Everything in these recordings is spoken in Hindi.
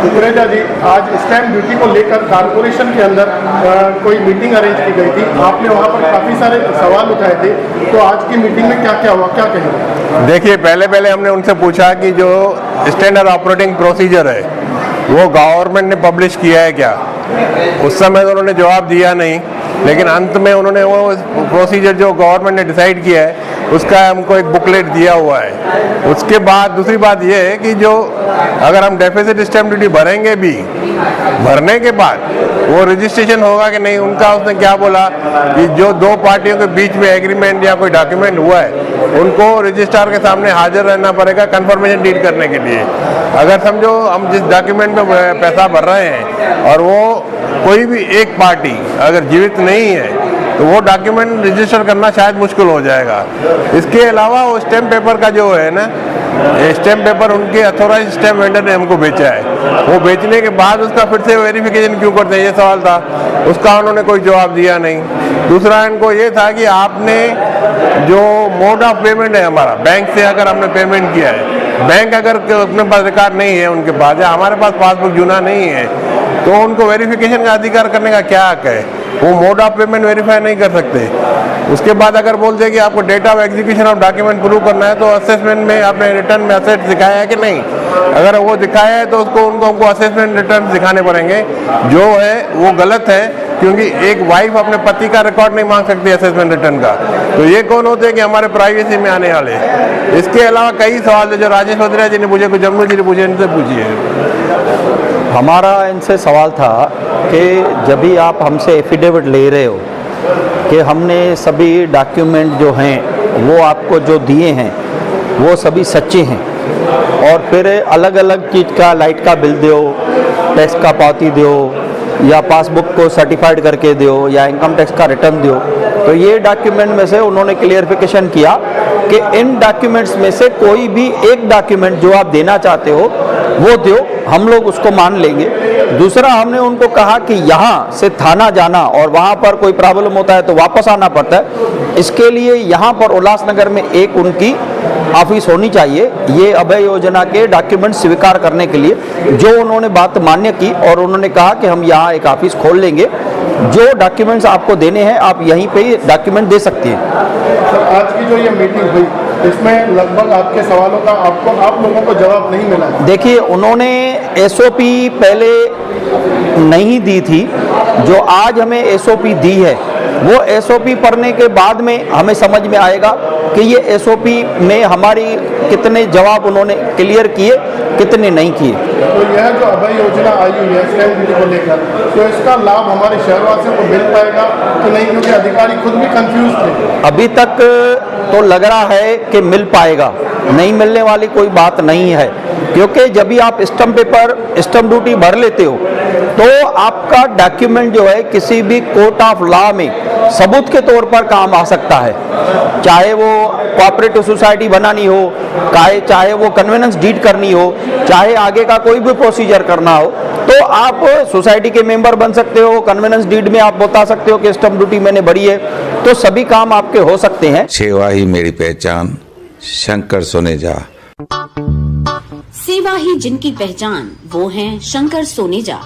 कुकरेजा जी, आज स्टैम्प ड्यूटी को लेकर कारपोरेशन के अंदर कोई मीटिंग अरेंज की गई थी। आपने वहां पर काफ़ी सारे सवाल उठाए थे, तो आज की मीटिंग में क्या क्या हुआ, क्या कहेंगे? देखिए, पहले हमने उनसे पूछा कि जो स्टैंडर्ड ऑपरेटिंग प्रोसीजर है वो गवर्नमेंट ने पब्लिश किया है क्या। उस समय तो उन्होंने जवाब दिया नहीं, लेकिन अंत में उन्होंने वो प्रोसीजर जो गवर्नमेंट ने डिसाइड किया है उसका हमको एक बुकलेट दिया हुआ है। उसके बाद दूसरी बात ये है कि जो अगर हम डेफिसिट स्टैम्प ड्यूटी भरेंगे भी, भरने के बाद वो रजिस्ट्रेशन होगा कि नहीं, उनका उसने क्या बोला कि जो दो पार्टियों के बीच में एग्रीमेंट या कोई डॉक्यूमेंट हुआ है उनको रजिस्ट्रार के सामने हाजिर रहना पड़ेगा कंफर्मेशन डीड करने के लिए। अगर समझो हम जिस डॉक्यूमेंट में पैसा भर रहे हैं और वो कोई भी एक पार्टी अगर जीवित नहीं है तो वो डॉक्यूमेंट रजिस्टर करना शायद मुश्किल हो जाएगा। इसके अलावा वो स्टैम्प पेपर का जो है ना, स्टैम्प पेपर उनके अथोराइज स्टैम्प वेंडर ने हमको बेचा है, वो बेचने के बाद उसका फिर से वेरिफिकेशन क्यों करते हैं, ये सवाल था। उसका उन्होंने कोई जवाब दिया नहीं। दूसरा इनको ये था कि आपने जो मोड ऑफ पेमेंट है हमारा, बैंक से अगर हमने पेमेंट किया है, बैंक अगर अपने पास रिकॉर्ड नहीं है उनके पास, या हमारे पास पासबुक जूना नहीं है, तो उनको वेरिफिकेशन का अधिकार करने का क्या हक है? वो मोड ऑफ पेमेंट वेरीफाई नहीं कर सकते। उसके बाद अगर बोलते कि आपको date of execution of document prove करना है तो असेसमेंट में आपने रिटर्न में असेट दिखाया है कि नहीं। अगर वो दिखाया है तो हमको असेसमेंट रिटर्न दिखाने पड़ेंगे, जो है वो गलत है, क्योंकि एक वाइफ अपने पति का रिकॉर्ड नहीं मांग सकती असेसमेंट रिटर्न का। तो ये कौन होते हैं कि हमारे प्राइवेसी में आने वाले। इसके अलावा कई सवाल है जो राजेश वद्रा जी ने पूछे, कुछ जम्मू जी ने पूछे, इनसे पूछिए। हमारा इनसे सवाल था कि जब भी आप हमसे एफिडेविट ले रहे हो कि हमने सभी डॉक्यूमेंट जो हैं वो आपको जो दिए हैं वो सभी सच्चे हैं, और फिर अलग अलग चीज़ का लाइट का बिल दो, टैक्स का पावती दो, या पासबुक को सर्टिफाइड करके दो, या इनकम टैक्स का रिटर्न दो, तो ये डॉक्यूमेंट में से उन्होंने क्लियरिफिकेशन किया कि इन डॉक्यूमेंट्स में से कोई भी एक डॉक्यूमेंट जो आप देना चाहते हो वो दो, हम लोग उसको मान लेंगे। दूसरा, हमने उनको कहा कि यहाँ से थाना जाना और वहाँ पर कोई प्रॉब्लम होता है तो वापस आना पड़ता है, इसके लिए यहाँ पर उल्लासनगर में एक उनकी ऑफिस होनी चाहिए, ये अभय योजना के डॉक्यूमेंट स्वीकार करने के लिए। जो उन्होंने बात मान्य की और उन्होंने कहा कि हम यहाँ एक ऑफिस खोल लेंगे, जो डॉक्यूमेंट्स आपको देने हैं आप यहीं पे डॉक्यूमेंट दे सकते हैं। आज की जो ये मीटिंग हुई इसमें लगभग आपके सवालों का आप लोगों को जवाब नहीं मिला। देखिए, उन्होंने एसओपी पहले नहीं दी थी, जो आज हमें एसओपी दी है वो एसओपी पढ़ने के बाद में हमें समझ में आएगा कि ये एसओपी में हमारी कितने जवाब उन्होंने क्लियर किए, कितने नहीं किए। तो यह जो अभय योजना आई हुई है स्टैम्प ड्यूटी को लेकर, तो इसका लाभ हमारे शहरवासियों को मिल पाएगा कि नहीं, क्योंकि अधिकारी खुद भी कंफ्यूज थे। अभी तक तो लग रहा है कि मिल पाएगा, नहीं मिलने वाली कोई बात नहीं है, क्योंकि जब भी आप स्टैम्प ड्यूटी भर लेते हो तो आपका डॉक्यूमेंट जो है किसी भी कोर्ट ऑफ लॉ में सबूत के तौर पर काम आ सकता है, चाहे वो कोऑपरेटिव सोसाइटी बनानी हो, चाहे वो कन्वेनेंस डीड करनी हो, चाहे आगे का कोई भी प्रोसीजर करना हो, तो आप सोसाइटी के मेंबर बन सकते हो, कन्वेनेंस डीड में आप बता सकते हो कि स्टैम्प ड्यूटी मैंने भरी है, तो सभी काम आपके हो सकते हैं। सेवा ही मेरी पहचान, शंकर सोनेजा। सेवा ही जिनकी पहचान, वो हैं शंकर सोनेजा।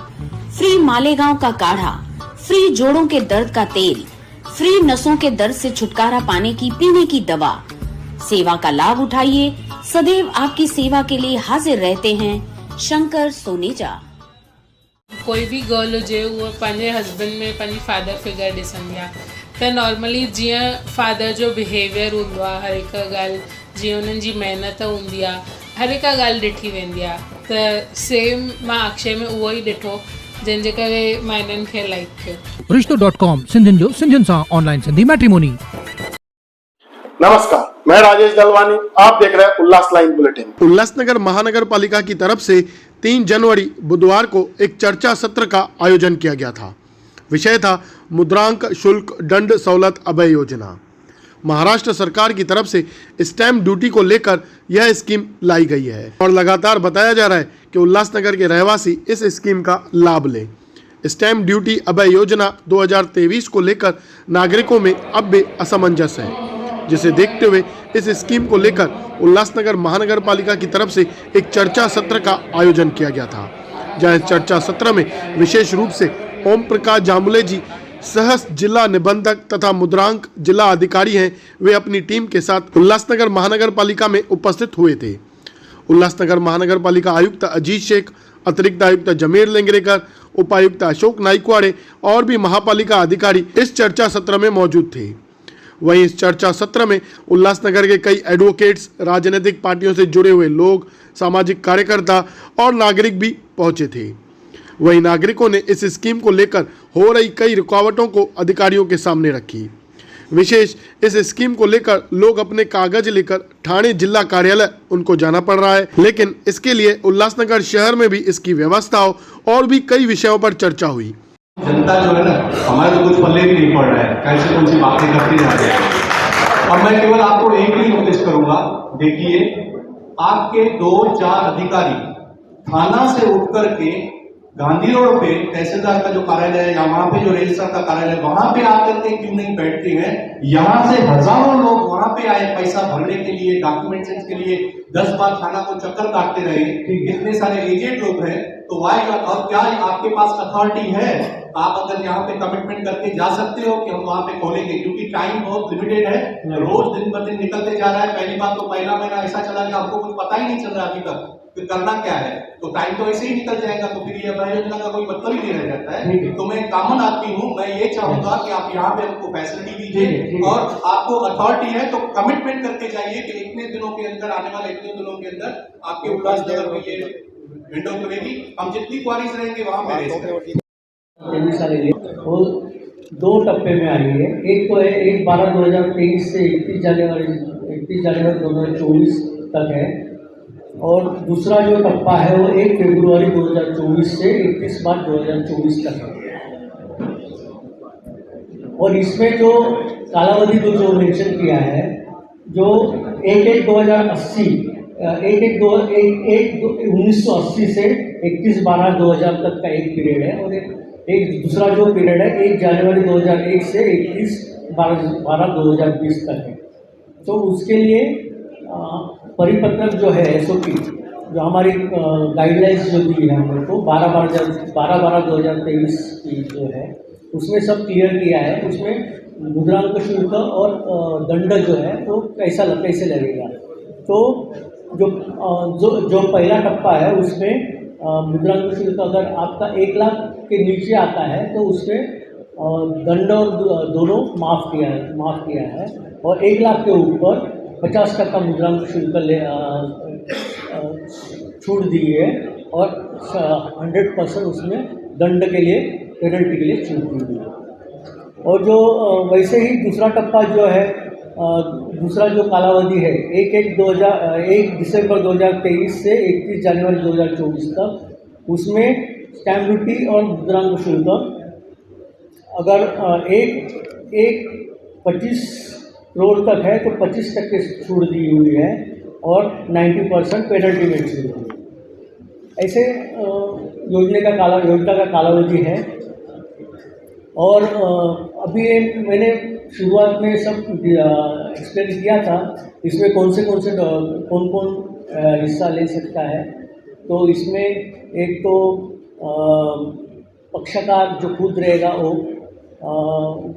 फ्री मालेगांव का काढ़ा, फ्री जोड़ों के दर्द का तेल, फ्री नसों के दर्द से छुटकारा पाने की पीने की दवा। सेवा का लाभ उठाइए, सदैव आपकी सेवा के लिए हाजिर रहते हैं शंकर सोनेजा। कोई भी गर्ल हुजे उहा पंहिंजे हस्बैंड में पंहिंजी फादर फिगर ॾिसंदी आहे, त नॉर्मली जीअं फादर जो बिहेवियर हूंदो आहे, हर हिकु ॻाल्हि जीअं उन्हनि जी महिनत हूंदी आहे, हर हिकु ॻाल्हि ॾिठी वेंदी आहे। त सेम मां अक्षय में उहो ई ॾिठो, जंहिंजे करे मां इन्हनि खे लाइक कयो। रिश्तो.com, सिंधियुनि जो सिंधियुनि सां ऑनलाइन सिंधी मैट्रिमोनी। नमस्कार, मैं राजेश दलवानी, आप देख रहे हैं उल्लास लाइन बुलेटिन। उल्लासनगर महानगर पालिका की तरफ से 3 जनवरी बुधवार को एक चर्चा सत्र का आयोजन किया गया था। विषय था मुद्रांक शुल्क दंड सहूलत अभय योजना। महाराष्ट्र सरकार की तरफ से स्टैम्प ड्यूटी को लेकर यह स्कीम लाई गई है और लगातार बताया जा रहा है कि उल्लासनगर के रहवासी इस स्कीम का लाभ लें। स्टैम्प ड्यूटी अभय योजना 2023 को लेकर नागरिकों में अब भी असमंजस है, जिसे देखते हुए इस स्कीम को लेकर उल्लासनगर महानगर पालिका की तरफ से एक चर्चा सत्र का आयोजन किया गया था। जहां इस चर्चा सत्र में विशेष रूप से ओम प्रकाश जामुले जी सहस जिला निबंधक तथा मुद्रांक जिला अधिकारी हैं, वे अपनी टीम के साथ उल्लासनगर महानगर पालिका में उपस्थित हुए थे। उल्लासनगर महानगर पालिका आयुक्त अजीत शेख, अतिरिक्त आयुक्त जमीर लेंगरेकर, उपायुक्त अशोक नाइकवाड़े और भी महापालिका अधिकारी इस चर्चा सत्र में मौजूद थे। वहीं इस चर्चा सत्र में उल्लासनगर के कई एडवोकेट्स, राजनीतिक पार्टियों से जुड़े हुए लोग, सामाजिक कार्यकर्ता और नागरिक भी पहुंचे थे। वहीं नागरिकों ने इस स्कीम को लेकर हो रही कई रुकावटों को अधिकारियों के सामने रखी। विशेष इस स्कीम को लेकर लोग अपने कागज लेकर ठाणे जिला कार्यालय उनको जाना पड़ रहा है, लेकिन इसके लिए उल्लासनगर शहर में भी इसकी व्यवस्था हो और भी कई विषयों पर चर्चा हुई। जनता जो है ना, हमारे तो कुछ पल्ले भी नहीं पड़ रहा है, कैसे कौन सी बातें करते जा रहे हैं। अब मैं केवल आपको एक ही नोटिस करूंगा, देखिए आपके 2-4 अधिकारी थाना से उठ करके गांधी रोड पे तहसीलदार का जो कार्यालय है या वहां पे जो रजिस्ट्रार का कार्यालय है वहां पे आकर के क्यों नहीं बैठते हैं। यहाँ से हजारों लोग वहां पे आए पैसा भरने के लिए, डॉक्यूमेंटेशन के लिए, 10 बार थाना को चक्कर काटते रहे। कितने सारे एजेंट लोग हैं, तो वाई और क्या आपके पास अथॉरिटी है? आप अगर यहाँ पे कमिटमेंट करके जा सकते हो कि हम वहां पे खोलेंगे, क्योंकि टाइम बहुत लिमिटेड है, रोज दिन ब दिन निकलते जा रहा है। पहली बात तो पहला महीना ऐसा चला कि आपको कुछ पता ही नहीं चल रहा अभी तक कि करना क्या है, तो टाइम तो ऐसे ही निकल जाएगा, तो फिर ये अभय योजना का कोई मतलब ही नहीं रह जाता है। तो मैं कॉमन आदमी हूँ, मैं ये चाहूंगा कि आप यहाँ पे हमको फैसिलिटी दीजिए और आपको अथॉरिटी है तो कमिटमेंट करके जाइए कि इतने दिनों के अंदर, आने वाले इतने दिनों के अंदर आपके उल्लासनगर में ये विंडो खुलेगी, हम जितनी क्वारीज रहेंगे वहां पे वो 2 टप्पे में आई है। एक तो है 1/12/2023 से 31 जनवरी 2024 तक है, और दूसरा जो टप्पा है वो 1 फरवरी 2024 से 31 मार्च 2024 तक है। और इसमें जो कालावधि जो मेंशन किया है, जो 1/1/2080 1980 से 31/12/2000 तक का एक पीरियड है, और एक दूसरा जो पीरियड है 1 जनवरी 2001 से 31/12/2020 तक है। तो उसके लिए परिपत्रक जो है SOP, जो हमारी गाइडलाइंस जो दी है हम लोग को 12/12/2023 की जो है, उसमें सब क्लियर किया है। उसमें मुद्रांक शुल्क और दंड जो है वो कैसे लगेगा। तो जो पहला टप्पा है उसमें मुद्रांक शुल्क अगर आपका 1 लाख के नीचे आता है तो उसमें दंड और दोनों माफ़ किया है, और 1 लाख के ऊपर 50% मुद्रांक शुल्क छूट दी है, और 100% उसमें दंड के लिए, पेनल्टी के लिए छूट दी है। और जो वैसे ही दूसरा टप्पा जो है, दूसरा जो कालावधि है 1 दिसंबर 2023 से 31 जनवरी 2024 तक, उसमें स्टैम्प ड्यूटी और मुद्रांक शुल्क अगर 25 करोड़ तक है तो 25% छूट दी हुई है, और 90% पेनल्टी में छूट दी है। ऐसे योजना का कालावधि है। और अभी मैंने शुरुआत में सब एक्सप्लेन किया था, इसमें कौन कौन हिस्सा ले सकता है। तो इसमें एक तो पक्षकार जो खुद रहेगा वो,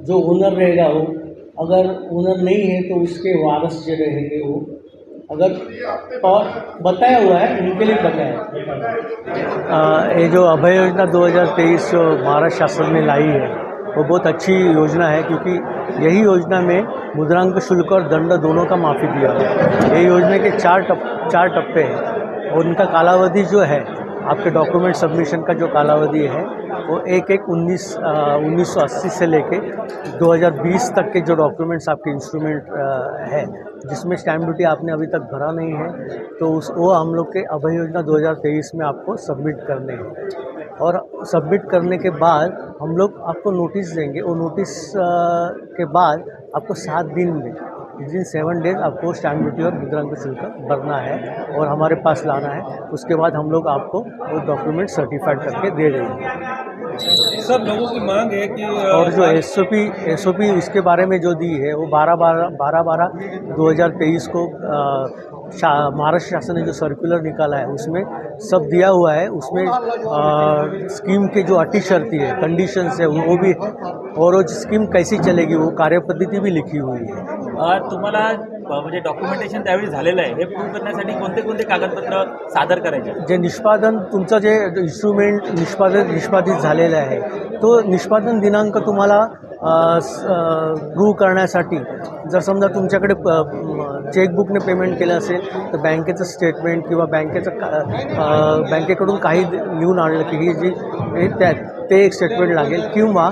जो ओनर रहेगा वो, अगर ओनर नहीं है तो उसके वारस जो रहेंगे वो, अगर बताया हुआ है उनके लिए बताया। ये जो अभय योजना 2023 जो महाराष्ट्र शासन ने लाई है वो बहुत अच्छी योजना है, क्योंकि यही योजना में मुद्रांक शुल्क और दंड दोनों का माफ़ी दिया है। ये योजना के 4 टप्पे हैं, और उनका कालावधि जो है, आपके डॉक्यूमेंट सबमिशन का जो कालावधि है वो 1980 से लेके 2020 तक के जो डॉक्यूमेंट्स आपके इंस्ट्रूमेंट है, जिसमें स्टैम्प ड्यूटी आपने अभी तक भरा नहीं है, तो वो हम लोग के अभय योजना 2023 में आपको सबमिट करने हैं। और सबमिट करने के बाद हम लोग आपको नोटिस देंगे, वो नोटिस के बाद आपको 7 दिन में, विदिन 7 डेज आपको स्टैम्प ड्यूटी और मुद्रांक शुल्क भरना है और हमारे पास लाना है। उसके बाद हम लोग आपको वो डॉक्यूमेंट सर्टिफाइड करके दे देंगे। सब लोगों की मांग है कि और जो एसओपी उसके बारे में जो दी है वो 12/12/2023 को महाराष्ट्र शासन ने जो सर्कुलर निकाला है उसमें सब दिया हुआ है। उसमें स्कीम के जो अटी शर्ती है, कंडीशंस है, वो भी, और वो स्कीम कैसी चलेगी वो कार्यपद्धती भी लिखी हुई है। तुम्हाला म्हणजे डॉक्युमेंटेशन त्यावेळी झालेलं आहे, हे प्रूव्ह करण्यासाठी कोणते कोणते कागदपत्र सादर करायचे? जे निष्पादन तुमचं जे इन्स्ट्रुमेंट निष्पादित झालेलं आहे तो निष्पादन दिनांक तुम्हाला प्रूव्ह करण्यासाठी जर समजा तुमच्याकडे चेकबुकने पेमेंट केलं असेल तर बँकेचं स्टेटमेंट किंवा बँकेकडून काही लिहून आणलं की ही जी ते एक स्टेटमेंट लागेल, किंवा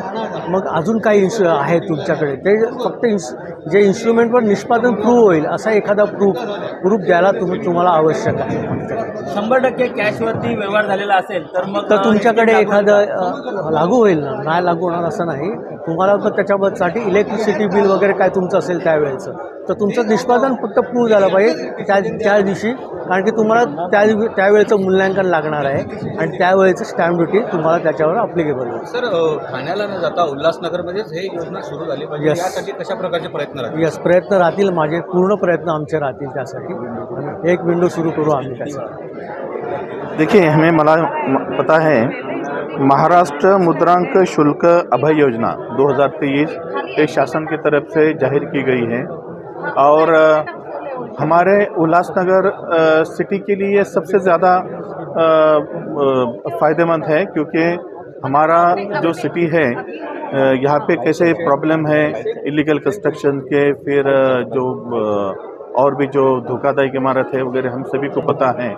मग अजून काही आहे तुमच्याकडे ते फक्त जे इन्स्ट्रुमेंटवर निष्पादन प्रूव्ह होईल असा एखादा प्रूफ द्यायला तुम्हाला आवश्यक आहे। 100% कॅशवरती व्यवहार झालेला असेल तर मग तुमच्याकडे एखादं लागू होईल ना, नाही लागू होणार असं नाही। तुम्हाला तर त्याच्यासाठी इलेक्ट्रिसिटी बिल वगैरे काय तुमचं असेल त्यावेळेचं तर तुमचं निष्पादन फक्त प्रूव्ह झालं पाहिजे त्या दिवशी, कारण की तुम्हाला त्यावेळेचं मूल्यांकन लागणार आहे आणि त्यावेळेचं स्टॅम्प ड्युटी तुम्हाला त्याच्यावर अप्लिकेबल होईल। सर, ठाण्याला न जाता उल्हासनगरमध्येच हे योजना सुरू झाली पाहिजे, यासाठी कशा प्रकारचे प्रयत्न राहतील? यस, प्रयत्न राहतील, माझे पूर्ण प्रयत्न आमचे राहतील त्यासाठी। एक विंडो सुरू करू आम्ही त्यासाठी। देखिए, हमें पता है महाराष्ट्र मुद्रांक शुल्क अभय योजना 2023 एक शासन की तरफ से जाहिर की गई है और हमारे उल्लासनगर सिटी के लिए सबसे ज़्यादा फ़ायदेमंद है, क्योंकि हमारा जो सिटी है यहाँ पे कैसे प्रॉब्लम है इलीगल कंस्ट्रक्शन के, फिर जो और भी जो धोखाधड़ी की इमारत है वगैरह हम सभी को पता है।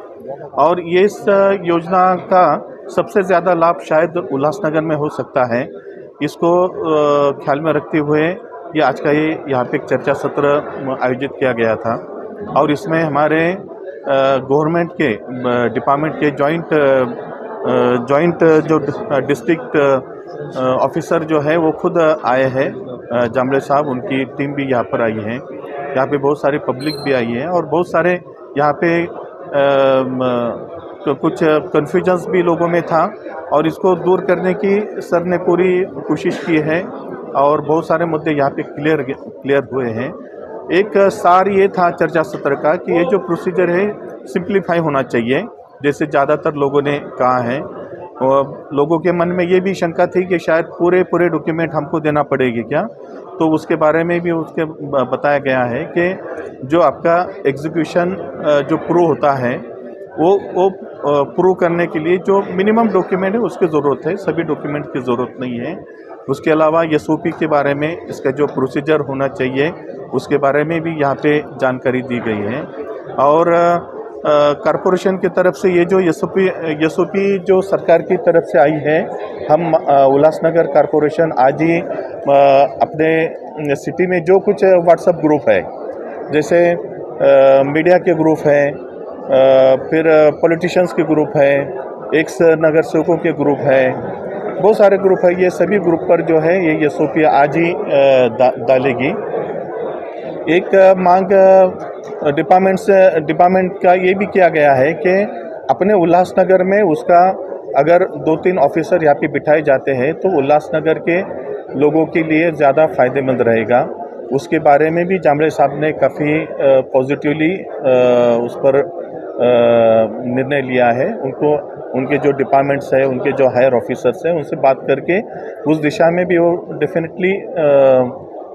और ये इस योजना का सबसे ज़्यादा लाभ शायद उल्लासनगर में हो सकता है। इसको ख्याल में रखते हुए ये आज का यहाँ पे एक चर्चा सत्र आयोजित किया गया था और इसमें हमारे गवर्नमेंट के डिपार्टमेंट के जॉइंट जो डिस्ट्रिक्ट ऑफिसर जो है वो खुद आए हैं, जामले साहब, उनकी टीम भी यहाँ पर आई है। यहाँ पे बहुत सारी पब्लिक भी आई है और बहुत सारे यहाँ पे तो कुछ कन्फ्यूजन्स भी लोगों में था और इसको दूर करने की सर ने पूरी कोशिश की है और बहुत सारे मुद्दे यहाँ पे क्लियर हुए हैं। एक सार ये था चर्चा सत्र का कि ये जो प्रोसीजर है सिंप्लीफाई होना चाहिए, जैसे ज़्यादातर लोगों ने कहा है। और लोगों के मन में ये भी शंका थी कि शायद पूरे डॉक्यूमेंट हमको देना पड़ेगी क्या, तो उसके बारे में भी उसके बताया गया है कि जो आपका एग्जीक्यूशन जो प्रूव होता है वो प्रूव करने के लिए जो मिनिमम डॉक्यूमेंट है उसकी ज़रूरत है, सभी डॉक्यूमेंट की ज़रूरत नहीं है। उसके अलावा एसओपी के बारे में इसका जो प्रोसीजर होना चाहिए उसके बारे में भी यहाँ पे जानकारी दी गई है। और कॉरपोरेशन की तरफ से ये जो एसओपी जो सरकार की तरफ से आई है, हम उल्लासनगर कॉरपोरेशन आज ही अपने सिटी में जो कुछ व्हाट्सएप ग्रुप है, जैसे मीडिया के ग्रुप हैं, फिर पॉलिटिशियंस के ग्रुप है, एक्स नगर सेवकों के ग्रुप है, बहुत सारे ग्रुप है, ये सभी ग्रुप पर जो है ये एसओपी आज ही डालेगी। एक मांग डिपार्टमेंट का ये भी किया गया है कि अपने उल्लासनगर में उसका अगर 2-3 ऑफिसर यहाँ पे बिठाए जाते हैं तो उल्लासनगर के लोगों के लिए ज़्यादा फ़ायदेमंद रहेगा। उसके बारे में भी जामले साहब ने काफ़ी पॉजिटिवली उस पर निर्णय लिया है। उनके जो डिपार्टमेंट्स है, उनके जो हायर ऑफिसर्स हैं, उनसे बात करके उस दिशा में भी वो डेफिनेटली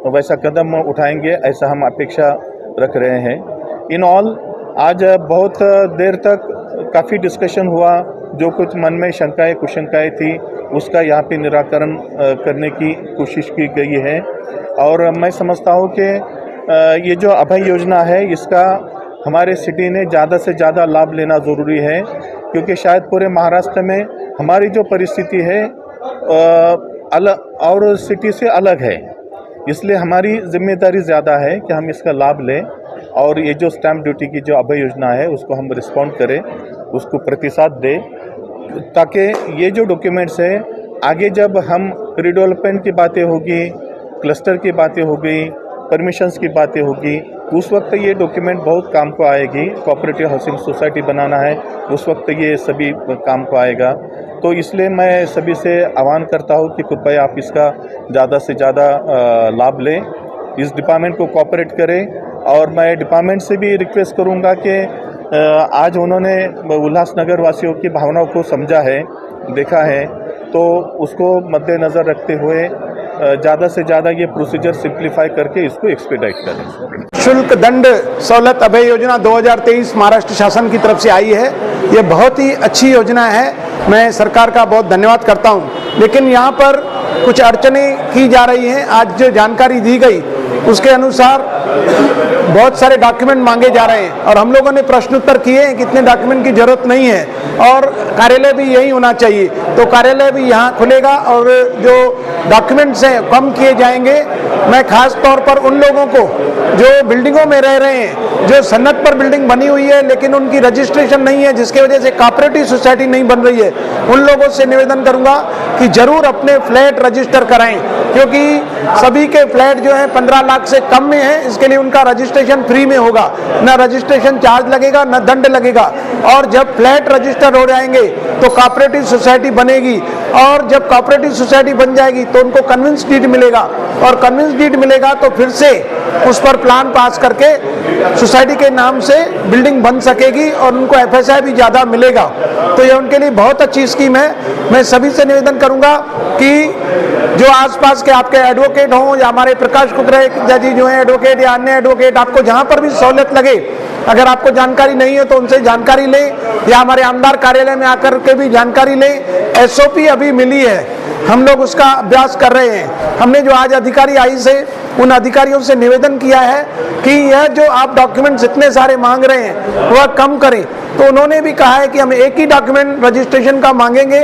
वैसा कदम उठाएंगे, ऐसा हम अपेक्षा रख रहे हैं। इन ऑल आज बहुत देर तक काफ़ी डिस्कशन हुआ, जो कुछ मन में शंकाएं कुशंकाएं थी उसका यहाँ पे निराकरण करने की कोशिश की गई है। और मैं समझता हूँ कि ये जो अभय योजना है इसका हमारे सिटी ने ज़्यादा से ज़्यादा लाभ लेना ज़रूरी है, क्योंकि शायद पूरे महाराष्ट्र में हमारी जो परिस्थिति है अलग और सिटी से अलग है, इसलिए हमारी जिम्मेदारी ज़्यादा है कि हम इसका लाभ लें और ये जो स्टैम्प ड्यूटी की जो अभय योजना है उसको हम रिस्पॉन्ड करें, उसको प्रतिसाद दें, ताकि ये जो डॉक्यूमेंट्स है आगे जब हम रिडेवलपमेंट की बातें होगी, क्लस्टर की बातें होगी, परमिशंस की बातें होगी, उस वक्त ये डॉक्यूमेंट बहुत काम को आएगी। कोऑपरेटिव हाउसिंग सोसाइटी बनाना है, उस वक्त ये सभी काम को आएगा। तो इसलिए मैं सभी से आह्वान करता हूँ कि कृपया आप इसका ज़्यादा से ज़्यादा लाभ लें, इस डिपार्टमेंट को कोऑपरेट करें और मैं डिपार्टमेंट से भी रिक्वेस्ट करूंगा कि आज उन्होंने उल्लासनगर वासियों की भावनाओं को समझा है, देखा है, तो उसको मद्देनज़र रखते हुए ज़्यादा से ज़्यादा ये प्रोसीजर सिंप्लीफाई करके इसको एक्सपीडाइट करें। शुल्क दंड सहूलत अभय योजना 2023 महाराष्ट्र शासन की तरफ से आई है। ये बहुत ही अच्छी योजना है, मैं सरकार का बहुत धन्यवाद करता हूँ। लेकिन यहाँ पर कुछ अड़चनें की जा रही हैं। आज जो जानकारी दी गई उसके अनुसार बहुत सारे डॉक्यूमेंट मांगे जा रहे हैं और हम लोगों ने प्रश्नोत्तर किए हैं कि इतने डॉक्यूमेंट की जरूरत नहीं है और कार्यालय भी यही होना चाहिए, तो कार्यालय भी यहाँ खुलेगा और जो डॉक्यूमेंट्स हैं कम किए जाएंगे। मैं खास तौर पर उन लोगों को जो बिल्डिंगों में रह रहे हैं, जो सन्नत पर बिल्डिंग बनी हुई है लेकिन उनकी रजिस्ट्रेशन नहीं है, जिसकी वजह से कोऑपरेटिव सोसाइटी नहीं बन रही है, उन लोगों से निवेदन करूंगा कि जरूर अपने फ्लैट रजिस्टर कराएं, क्योंकि सभी के फ्लैट जो है 15 लाख से कम में है। इसके लिए उनका रजिस्ट्रेशन फ्री में होगा, न रजिस्ट्रेशन चार्ज लगेगा न दंड लगेगा। और जब फ्लैट रजिस्टर हो जाएंगे तो कोऑपरेटिव सोसाइटी बनेगी और जब कोऑपरेटिव सोसाइटी बन जाएगी तो उनको कन्विंस डीड मिलेगा और कन्विंस डीड मिलेगा तो फिर से उस पर प्लान पास करके सोसाइटी के नाम से बिल्डिंग बन सकेगी और उनको एफएसआई भी ज़्यादा मिलेगा। तो ये उनके लिए बहुत अच्छी स्कीम है। मैं सभी से निवेदन करूंगा कि जो आसपास के आपके एडवोकेट हों या हमारे प्रकाश कुकरेजा जी जो हैं एडवोकेट या अन्य एडवोकेट, आपको जहां पर भी सहूलियत लगे, अगर आपको जानकारी नहीं है तो उनसे जानकारी लें या हमारे आमदार कार्यालय में आकर के भी जानकारी लें। एसओपी अभी मिली है, हम लोग उसका अभ्यास कर रहे हैं। हमने जो आज अधिकारी आई से उन अधिकारियों से निवेदन किया है कि यह जो आप डॉक्यूमेंट्स इतने सारे मांग रहे हैं वह कम करें, तो उन्होंने भी कहा है कि हम एक ही डॉक्यूमेंट रजिस्ट्रेशन का मांगेंगे,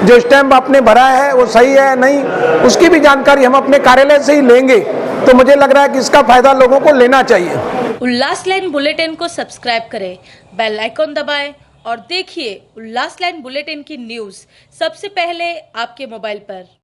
जो स्टैम्प आपने भरा है वो सही है नहीं, उसकी भी जानकारी हम अपने कार्यालय से ही लेंगे। तो मुझे लग रहा है कि इसका फायदा लोगों को लेना चाहिए। उल्लास लाइन बुलेटिन को सब्सक्राइब करें, बेल आइकॉन दबाएं और देखिए उल्लास लाइन बुलेटिन की न्यूज़ सबसे पहले आपके मोबाइल पर।